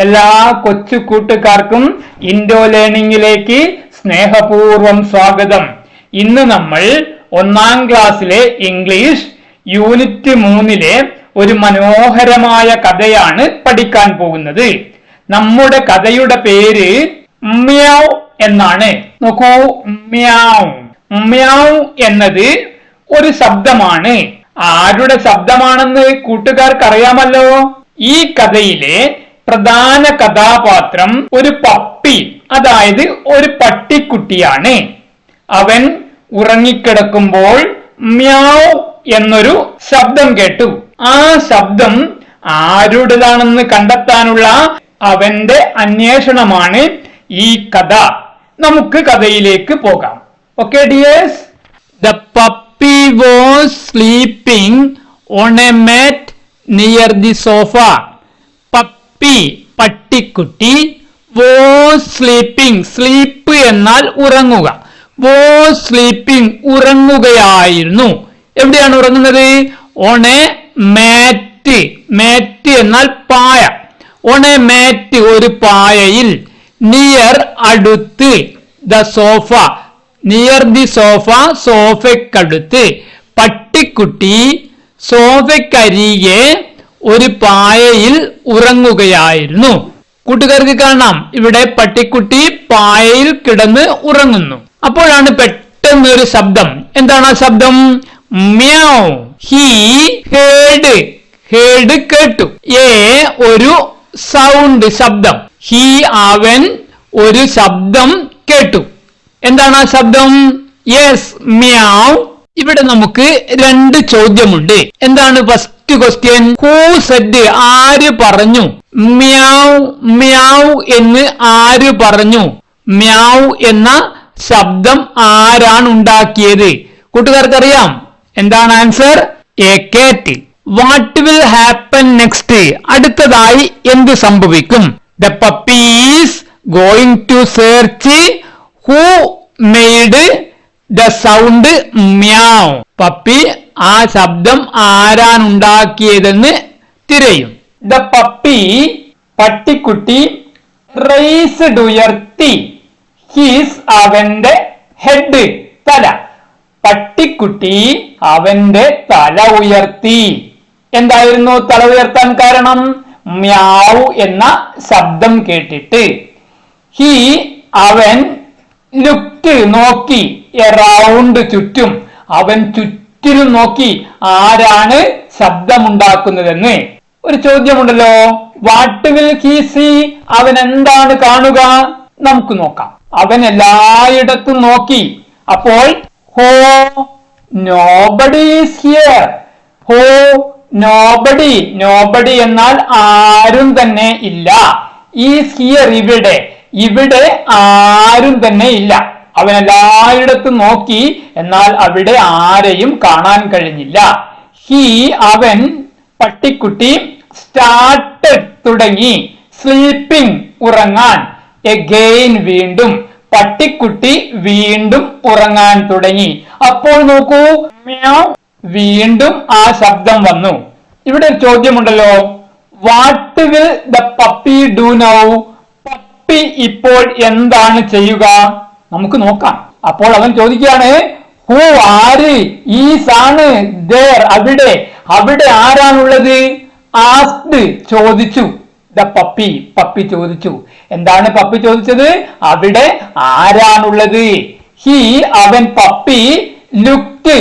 എല്ലാ കൊച്ചു കൂട്ടുകാർക്കും ഇൻഡോ ലേണിംഗിലേക്ക് സ്നേഹപൂർവം സ്വാഗതം. ഇന്ന് നമ്മൾ 1ാം ക്ലാസ്സിലെ ഇംഗ്ലീഷ് യൂണിറ്റ് 3 ഒരു മനോഹരമായ കഥയാണ് പഠിക്കാൻ പോകുന്നത്. നമ്മുടെ കഥയുടെ പേര് മ്യാവ് എന്നാണ്. നോക്കൂ, മ്യാവ്. മ്യാവ് എന്നത് ഒരു ശബ്ദമാണ്. ആരുടെ ശബ്ദമാണെന്ന് കൂട്ടുകാർക്ക് അറിയാമല്ലോ. ഈ കഥയിലെ പ്രധാന കഥാപാത്രം ഒരു പപ്പി, അതായത് ഒരു പട്ടിക്കുട്ടിയാണ്. അവൻ ഉറങ്ങിക്കിടക്കുമ്പോൾ മ്യാവ് എന്നൊരു ശബ്ദം കേട്ടു. ആ ശബ്ദം ആരുടേതാണെന്ന് കണ്ടെത്താനുള്ള അവന്റെ അന്വേഷണമാണ് ഈ കഥ. നമുക്ക് കഥയിലേക്ക് പോകാം. Okay dears. The puppy was sleeping on a mat near the sofa. Puppy, പട്ടിക്കുട്ടി, വാസ് സ്ലീപ്പിംഗ്. സ്ലീപ്പ് എന്നാൽ ഉറങ്ങുക. വാസ് സ്ലീപ്പിംഗ് ഉറങ്ങുകയായിരുന്നു. എവിടെയാണ് ഉറങ്ങുന്നത്? ഓൺ എ മാറ്റ്. മാറ്റ് എന്നാൽ പായ. ഓൺ എ മാറ്റ് ഒരു പായയിൽ. നിയർ അടുത്ത്. The sofa. Near the sofa സോഫയ്ക്കടുത്ത്. പട്ടിക്കുട്ടി സോഫയ്ക്കരികെ ഒരു പായയിൽ ഉറങ്ങുകയായിരുന്നു. കൂട്ടുകാർക്ക് കാണാം, ഇവിടെ പട്ടിക്കുട്ടി പായയിൽ കിടന്ന് ഉറങ്ങുന്നു. അപ്പോഴാണ് പെട്ടെന്ന് ഒരു ശബ്ദം. എന്താണ് ആ ശബ്ദം? മ്യാവ്. He heard. ഹേർഡ് കേട്ടു. ഒരു സൗണ്ട്, ശബ്ദം. ഹി അവൻ ഒരു ശബ്ദം കേട്ടു. എന്താണ് ആ ശബ്ദം? യെസ്, മ്യാവ്. ഇവിടെ നമുക്ക് 2 ചോദ്യമുണ്ട്. എന്താണ് ഫസ്റ്റ് ക്വസ്റ്റ്യൻ? Who said? ആര് പറഞ്ഞു? മ്യാവ് മ്യാവ് എന്ന് ആര് പറഞ്ഞു? മ്യാവ് എന്ന ശബ്ദം ആരാണ് ഉണ്ടാക്കിയത്? കൂട്ടുകാർക്കറിയാം. എന്താണ് answer? A cat. What will happen next? അടുത്തതായി എന്ത് സംഭവിക്കും? The puppy is going to search who made the sound meow. Puppy ആ ശബ്ദം ആരാണുണ്ടാക്കിയതെന്ന് തിരയും. ദ പപ്പി, പട്ടിക്കുട്ടി, റൈസ്ഡ് ഉയർത്തി. ഹിസ് അവന്റെ ഹെഡ് തല. പട്ടിക്കുട്ടി അവന്റെ തല ഉയർത്തി. എന്തായിരുന്നു തല ഉയർത്താൻ കാരണം? മ്യാവ് എന്ന ശബ്ദം കേട്ടിട്ട്. ഹി അവൻ ലുക്ഡ് നോക്കി. എറൗണ്ട് ചുറ്റും. അവൻ ചുറ്റിലും നോക്കി ആരാണ് ശബ്ദമുണ്ടാക്കുന്നതെന്ന്. ഒരു ചോദ്യമുണ്ടല്ലോ, വാട്ട് വിൽ ഹി സീ? അവൻ എന്താണ് കാണുക? നമുക്ക് നോക്കാം. അവൻ എല്ലായിടത്തും നോക്കി. അപ്പോൾ ഹോ നോബഡി ഈസ് ഹിയർ. ഹോ നോബഡി. നോബഡി എന്നാൽ ആരും തന്നെ ഇല്ല. ഈസ് ഹിയർ ഇവിടെ. ഇവിടെ ആരും തന്നെ ഇല്ല. അവൻ എല്ലായിടത്തും നോക്കി, എന്നാൽ അവിടെ ആരെയും കാണാൻ കഴിഞ്ഞില്ല. ഹി അവൻ, പട്ടിക്കുട്ടി, സ്റ്റാർട്ടഡ് തുടങ്ങി, സ്ലീപ്പിംഗ് ഉറങ്ങാൻ, എഗെയിൻ വീണ്ടും. പട്ടിക്കുട്ടി വീണ്ടും ഉറങ്ങാൻ തുടങ്ങി. അപ്പോൾ നോക്കൂ, മ്യാവ്, വീണ്ടും ആ ശബ്ദം വന്നു. ഇവിടെ ഒരു ചോദ്യമുണ്ടല്ലോ, what will the puppy do now? Puppy ഇപ്പോൾ എന്താണ് ചെയ്യുക? നമുക്ക് നോക്കാം. അപ്പോൾ അവൻ ചോദിക്കുകയാണ്, ഹൂ ആര്? ഈസ് ആണ്, ദേർ അവിടെ. അവിടെ ആരാണുള്ളത്? ആസ്ക്ഡ് ചോദിച്ചു. ദ പപ്പി, പപ്പി ചോദിച്ചു. എന്താണ് പപ്പി ചോദിച്ചത്? അവിടെ ആരാണുള്ളത്? ഹി അവൻ, പപ്പി, ലുക്ഡ്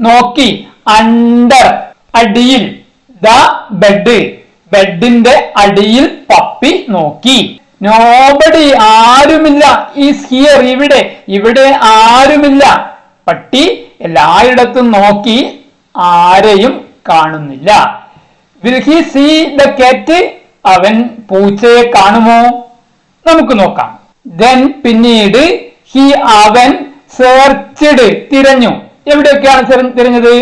നോക്കി, അണ്ടർ അടിയിൽ, ദ ബെഡ് ബെഡിന്റെ അടിയിൽ പപ്പി നോക്കി. നോബഡി ആരുമില്ല. ഈസ് ഹിയർ ഇവിടെ. ഇവിടെ ആരുമില്ല. പട്ടി എല്ലായിടത്തും നോക്കി, ആരെയും കാണുന്നില്ല. Will he see the cat? അവൻ പൂച്ചയെ കാണുമോ? നമുക്ക് നോക്കാം. ദെൻ പിന്നീട് ഹി അവൻ സെർച്ച്ഡ് തിരഞ്ഞു. എവിടെയൊക്കെയാണ് തിരഞ്ഞത്?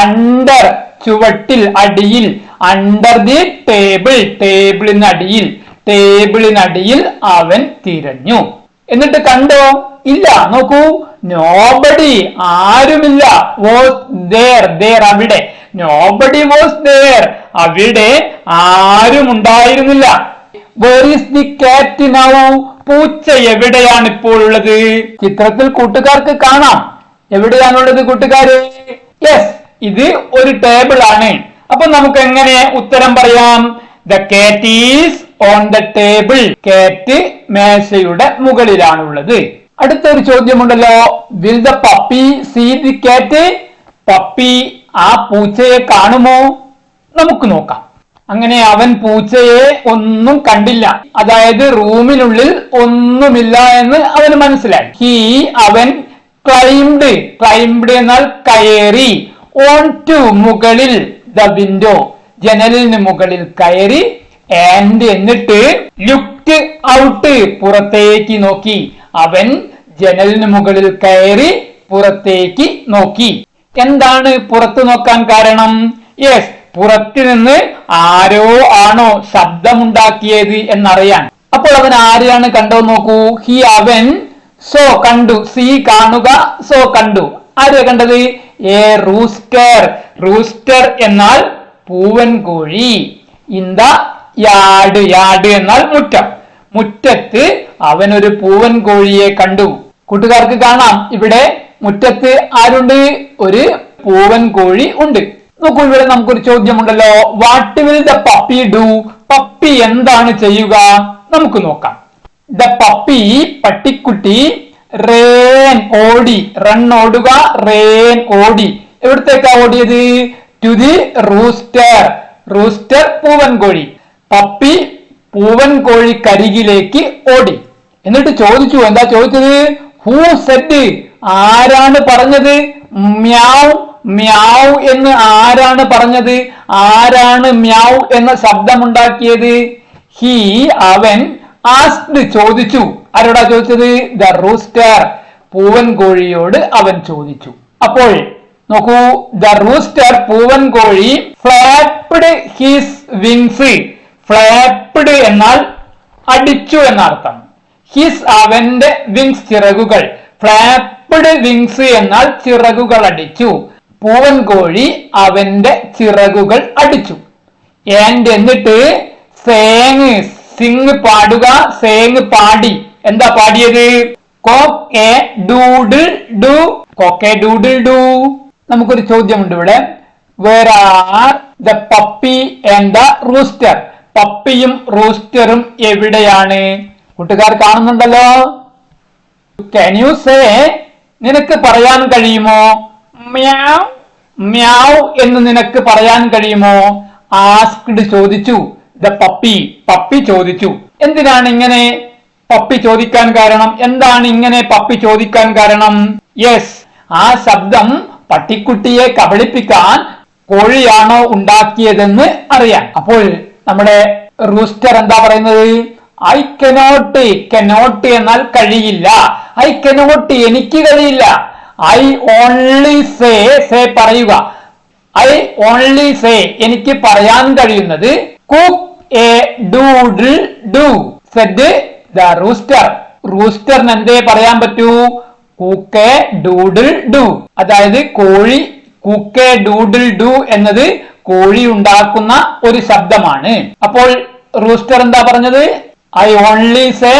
അണ്ടർ ചുവട്ടിൽ, അടിയിൽ. അണ്ടർ ദി ടേബിൾ ടേബിളിനടിയിൽ. ടേബിളിനടിയിൽ അവൻ തിരഞ്ഞു. എന്നിട്ട് കണ്ടോ? ഇല്ല. നോക്കൂ, നോബഡി ആരുമില്ല. Was there. ദേർ അവിടെ. Nobody was there. അവിടെ ആരും ഉണ്ടായിരുന്നില്ല. Where is the cat now? പൂച്ച എവിടെയാണ് ഇപ്പോൾ ഉള്ളത്? ചിത്രത്തിൽ കൂട്ടുകാർക്ക് കാണാം. എവിടെയാണുള്ളത് കൂട്ടുകാരെ? യെസ്, ഇത് ഒരു ടേബിൾ ആണ്. അപ്പൊ നമുക്ക് എങ്ങനെ ഉത്തരം പറയാം? The cat is on the table. കാറ്റ് മേശയുടെ മുകളിലാണുള്ളത്. അടുത്തൊരു ചോദ്യമുണ്ടല്ലോ. Will the puppy see the cat? Puppy ആ പൂച്ചയെ കാണുമോ? നമുക്ക് നോക്കാം. അങ്ങനെ അവൻ പൂച്ചയെ ഒന്നും കണ്ടില്ല. അതായത് റൂമിനുള്ളിൽ ഒന്നുമില്ല എന്ന് അവന് മനസ്സിലായി. അവൻ ക്ലൈംഡ് എന്നാൽ കയറി, ഓൺ ടു മുകളിൽ, ദ വിൻഡോ ജനലിന് മുകളിൽ കയറി, ആൻഡ് എന്നിട്ട് ലുക്ഡ് ഔട്ട് പുറത്തേക്ക് നോക്കി. അവൻ ജനലിന് മുകളിൽ കയറി പുറത്തേക്ക് നോക്കി. എന്താണ് പുറത്തു നോക്കാൻ കാരണം? യെസ്, പുറത്തു നിന്ന് ആരോ ആണോ ശബ്ദമുണ്ടാക്കിയത് എന്നറിയാൻ. അപ്പോൾ അവൻ ആരെയാണ് കണ്ടോ നോക്കൂ. അവൻ സോ കണ്ടു, സീ കാണുക, സോ കണ്ടു. ആരെയാ കണ്ടത്? A rooster. റൂസ്റ്റർ എന്നാൽ പൂവൻ കോഴി. ഇൻ ദ യാർഡ്, യാർഡ് എന്നാൽ മുറ്റം. മുറ്റത്ത് അവൻ ഒരു പൂവൻ കോഴിയെ കണ്ടു. കൂട്ടുകാർക്ക് കാണാം, ഇവിടെ മുറ്റത്ത് ആരുണ്ട്? ഒരു പൂവൻ കോഴി ഉണ്ട്. നോക്കൂ, ഇവിടെ നമുക്കൊരു ചോദ്യമുണ്ടല്ലോ. What will the puppy do? Puppy എന്താണ് ചെയ്യുക? നമുക്ക് നോക്കാം. ദ പപ്പി പട്ടിക്കുട്ടി റേൻ ഓടി. റൺ ഓടുക, റേൻ ഓടി. എവിടത്തേക്കാ ഓടിയത്? To the rooster. റൂസ്റ്റർ പൂവൻ കോഴി. പപ്പി പൂവൻ കോഴിക്കരികിലേക്ക് ഓടി. എന്നിട്ട് ചോദിച്ചു. എന്താ ചോദിച്ചത്? Who said? ആരാണ് പറഞ്ഞത്? മ്യാവ് മ്യാവ് എന്ന് ആരാണ് പറഞ്ഞത്? ആരാണ് മ്യാവ് എന്ന ശബ്ദമുണ്ടാക്കിയത്? അവൻ ആസ്ക്ഡ് ചോദിച്ചു. ആരോടാ ചോദിച്ചത്? ദ റൂസ്റ്റർ പൂവൻ കോഴിയോട് അവൻ ചോദിച്ചു. അപ്പോൾ നോക്കൂ, ദ റൂസ്റ്റർ പൂവൻ കോഴി ഫ്ലാപ്ഡ് ഹിസ് വിങ്സ്. ഫ്ലാപ്ഡ് എന്നാൽ അടിച്ചു എന്നർത്ഥം. ഹിസ് അവന്റെ വിങ്സ് ചിറകുകൾ. ഫ്ലാപ്ഡ് വിങ്സ് എന്നാൽ ചിറകുകൾ അടിച്ചു. പൂവൻ കോഴി അവന്റെ ചിറകുകൾ അടിച്ചു. ആൻഡ് എന്നിട്ട് സേങ്, സിങ് പാടുക, സേങ് പാടി. എന്താ പാടിയത്? Cock a doodle doo. Cock a doodle doo. നമുക്കൊരു ചോദ്യമുണ്ട് ഇവിടെ. Where are the puppy and the rooster? പപ്പിയും റൂസ്റ്ററും എവിടെയാണ്? കൂട്ടുകാർ കാണുന്നുണ്ടല്ലോ. Can you say? നിനക്ക് പറയാൻ കഴിയുമോ? മ്യാവ് മ്യാവ് എന്ന് നിനക്ക് പറയാൻ കഴിയുമോ? ആസ്ക്ഡ് ചോദിച്ചു. ദ പപ്പി പപ്പി ചോദിച്ചു. എന്തിനാണ് ഇങ്ങനെ പപ്പി ചോദിക്കാൻ കാരണം? എന്താണ് ഇങ്ങനെ പപ്പി ചോദിക്കാൻ കാരണം? യെസ്, ആ ശബ്ദം പട്ടിക്കുട്ടിയെ കബളിപ്പിക്കാൻ കോഴിയാണോ ഉണ്ടാക്കിയതെന്ന് അറിയാൻ. അപ്പോൾ നമ്മുടെ റൂസ്റ്റർ എന്താ പറയുന്നത്? I cannot. കനോട്ട് എന്നാൽ കഴിയില്ല. ഐ കനോട്ട് എനിക്ക് കഴിയില്ല. I only say. സേ പറയുക. ഐ ഓൺലി സേ എനിക്ക് പറയാൻ കഴിയുന്നത്. Cock a doodle doo said the rooster. റൂസ്റ്ററിന് എന്തേ പറയാൻ പറ്റൂ? Cock a doodle doo. അതായത് കോഴി കുക്ക് എ ഡൂഡിൽ ഡു എന്നത് കോഴി ഉണ്ടാക്കുന്ന ഒരു ശബ്ദമാണ്. അപ്പോൾ റൂസ്റ്റർ എന്താ പറഞ്ഞത്? I only say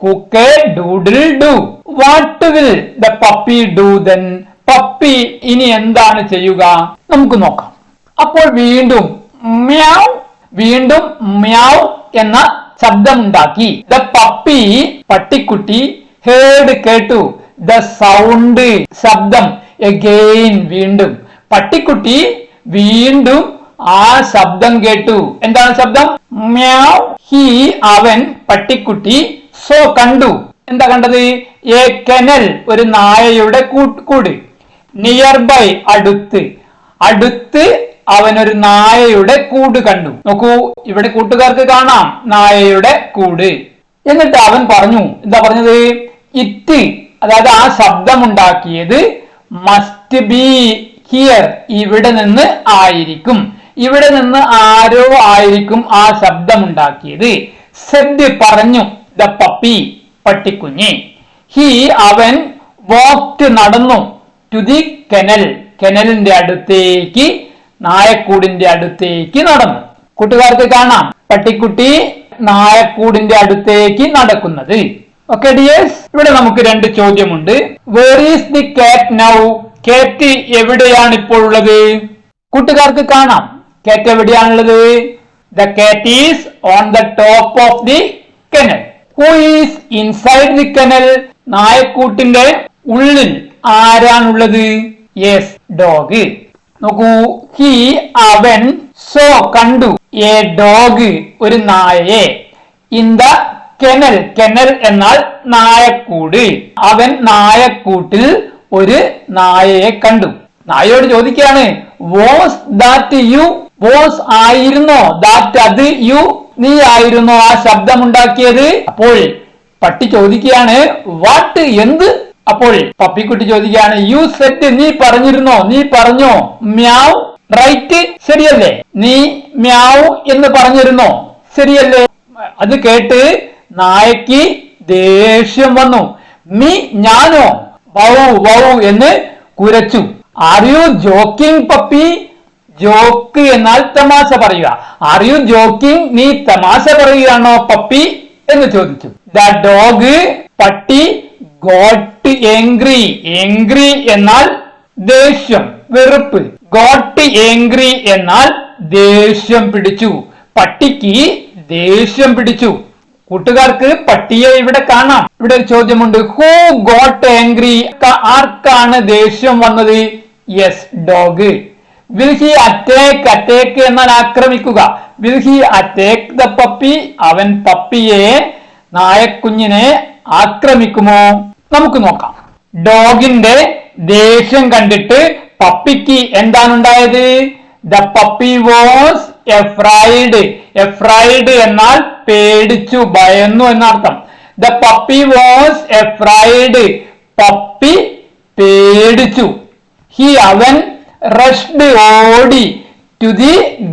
cook a doodle do. What will the puppy do then? Puppy ഇനി എന്താണ് ചെയ്യുക? നമുക്ക് നോക്കാം. അപ്പോൾ വീണ്ടും മ്യാവ്, വീണ്ടും മ്യാവ് എന്ന ശബ്ദമുണ്ടാക്കി. ദ പപ്പി പട്ടിക്കുട്ടി ഹേർഡ് കേട്ടു. ദ സൗണ്ട് ശബ്ദം. എഗെയിൻ വീണ്ടും. പട്ടിക്കുട്ടി വീണ്ടും ആ ശബ്ദം കേട്ടു. എന്താണ് ശബ്ദം? മ്യാവ്. അവൻ പട്ടിക്കുട്ടി സോ കണ്ടു. എന്താ കണ്ടത്? എ കെനൽ ഒരു നായയുടെ കൂട്. നിയർ ബൈ അടുത്ത്. അടുത്ത് അവൻ ഒരു നായയുടെ കൂട് കണ്ടു. നോക്കൂ, ഇവിടെ കൂട്ടുകാർക്ക് കാണാം നായയുടെ കൂട്. എന്നിട്ട് അവൻ പറഞ്ഞു. എന്താ പറഞ്ഞത്? ഇറ്റ് അതായത് ആ ശബ്ദമുണ്ടാക്കിയത് മസ്റ്റ് ബി ഹിയർ ഇവിടെ നിന്ന് ആയിരിക്കും. ഇവിടെ നിന്ന് ആരോ ആയിരിക്കും ആ ശബ്ദമുണ്ടാക്കിയത്. സെഡ് പറഞ്ഞു. ദ പപ്പി പട്ടിക്കുഞ്ഞ്. അവൻ വാക്ട് നടന്നു. ടു ദി കെനൽ കെനലിന്റെ അടുത്തേക്ക്, നായക്കൂടിന്റെ അടുത്തേക്ക് നടന്നു. കൂട്ടുകാർക്ക് കാണാം പട്ടിക്കുട്ടി നായക്കൂടിന്റെ അടുത്തേക്ക് നടക്കുന്നത്. ഓക്കെ ഡിയേഴ്സ്, ഇവിടെ നമുക്ക് രണ്ട് ചോദ്യമുണ്ട്. Where is the cat now? Cat എവിടെയാണ് ഇപ്പോൾ ഉള്ളത്? കൂട്ടുകാർക്ക് കാണാം കാറ്റ് എവിടെയാണുള്ളത്. The cat is on the top of the kennel. Who is inside the kennel? നായക്കൂട്ടിന്റെ ഉള്ളിൽ ആരാണുള്ളത്? Yes, dog. നോക്കൂ, ഹി അവൻ സോ കണ്ടു എ ഡോഗ് ഒരു നായയെ ഇൻ ദ കെനൽ. കെനൽ എന്നാൽ നായക്കൂട്. അവൻ നായക്കൂട്ടിൽ ഒരു നായയെ കണ്ടു. നായയോട് ചോദിക്കാണ്, വാസ് ദാറ്റ് യു? വാസ് ആയിരുന്നോ? ദാറ്റ് അത് യു നീ ആയിരുന്നോ ആ ശബ്ദമുണ്ടാക്കിയത്? അപ്പോൾ പട്ടി ചോദിക്കുകയാണ്, വാട്ട് എന്ത്? അപ്പോൾ പപ്പിക്കുട്ടി ചോദിക്കുകയാണ്, യു സെഡ് നീ പറഞ്ഞിരുന്നോ? നീ പറഞ്ഞോ മ്യാവ് റൈറ്റ് ശരിയല്ലേ? നീ മ്യാവ് എന്ന് പറഞ്ഞിരുന്നോ? ശരിയല്ലേ? അത് കേട്ട് നായക്ക് ദേഷ്യം വന്നു. മീ ഞാനോ? വൗ വൗ എന്ന് കുരച്ചു. Are you joking puppy? Joke എന്നാൽ തമാശ പറയുക. Are you joking? നീ തമാശ പറയുകയാണോ പപ്പി എന്ന് ചോദിച്ചു. ദ ഡോഗ് പട്ടി ഗോട്ട് ഏംഗ്രി. ഏംഗ്രി എന്നാൽ ദേഷ്യം, വെറുപ്പ്. ഗോട്ട് ഏംഗ്രി എന്നാൽ ദേഷ്യം പിടിച്ചു. പട്ടിക്ക് ദേഷ്യം പിടിച്ചു. കൂട്ടുകാർക്ക് പട്ടിയെ ഇവിടെ കാണാം. ഇവിടെ ഒരു ചോദ്യമുണ്ട്, ഹൂ ഗോട്ട് ഏംഗ്രി? ആർക്കാണ് ദേഷ്യം വന്നത്? Yes, dog. Will he attack? Attack എന്നാൽ ആക്രമിക്കുക. Will he attack the puppy? അവൻ പപ്പിയെ, നായക്കുഞ്ഞിനെ ആക്രമിക്കുമോ? നമുക്ക് നോക്കാം. ഡോഗിന്റെ ദേഷ്യം കണ്ടിട്ട് പപ്പിക്ക് എന്താണ് ഉണ്ടായത്? The puppy was afraid. Afraid എന്നാൽ പേടിച്ചു, ഭയന്നു എന്നർത്ഥം. The puppy was afraid. Puppy പേടിച്ചു. ഹി അവൻ റഷ്ഡ് ഓടി ടു ദി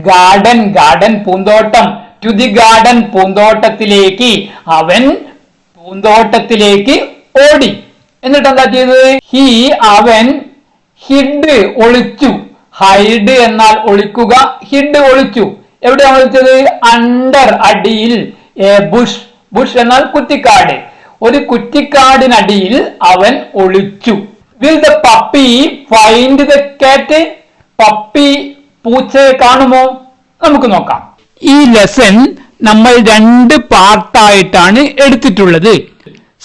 ഗാർഡൻ. ഗാർഡൻ പൂന്തോട്ടം. ടു ദി ഗാർഡൻ പൂന്തോട്ടത്തിലേക്ക്. അവൻ പൂന്തോട്ടത്തിലേക്ക് ഓടി. എന്നിട്ട് എന്താ ചെയ്തത്? ഹി അവൻ ഹിഡ് ഒളിച്ചു. ഹൈഡ് എന്നാൽ ഒളിക്കുക. ഹിഡ് ഒളിച്ചു. എവിടെയാണ് ഒളിച്ചത്? അണ്ടർ അടിയിൽ. A Bush. ബുഷ് എന്നാൽ കുറ്റിക്കാട്. ഒരു കുറ്റിക്കാടിനടിയിൽ അവൻ ഒളിച്ചു. Will the puppy find the cat? Puppy പൂച്ചയെ കാണുമോ? നമുക്ക് നോക്കാം. ഈ ലെസൺ നമ്മൾ രണ്ട് പാർട്ടായിട്ടാണ് എടുത്തിട്ടുള്ളത്.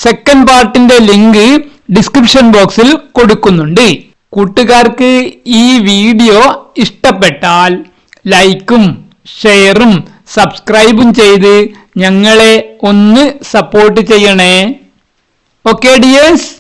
സെക്കൻഡ് പാർട്ടിന്റെ ലിങ്ക് ഡിസ്ക്രിപ്ഷൻ ബോക്സിൽ കൊടുക്കുന്നുണ്ട്. കൂട്ടുകാർക്ക് ഈ വീഡിയോ ഇഷ്ടപ്പെട്ടാൽ ലൈക്കും ഷെയറും സബ്സ്ക്രൈബും ചെയ്ത് ഞങ്ങളെ ഒന്ന് സപ്പോർട്ട് ചെയ്യണേ. Okay dears.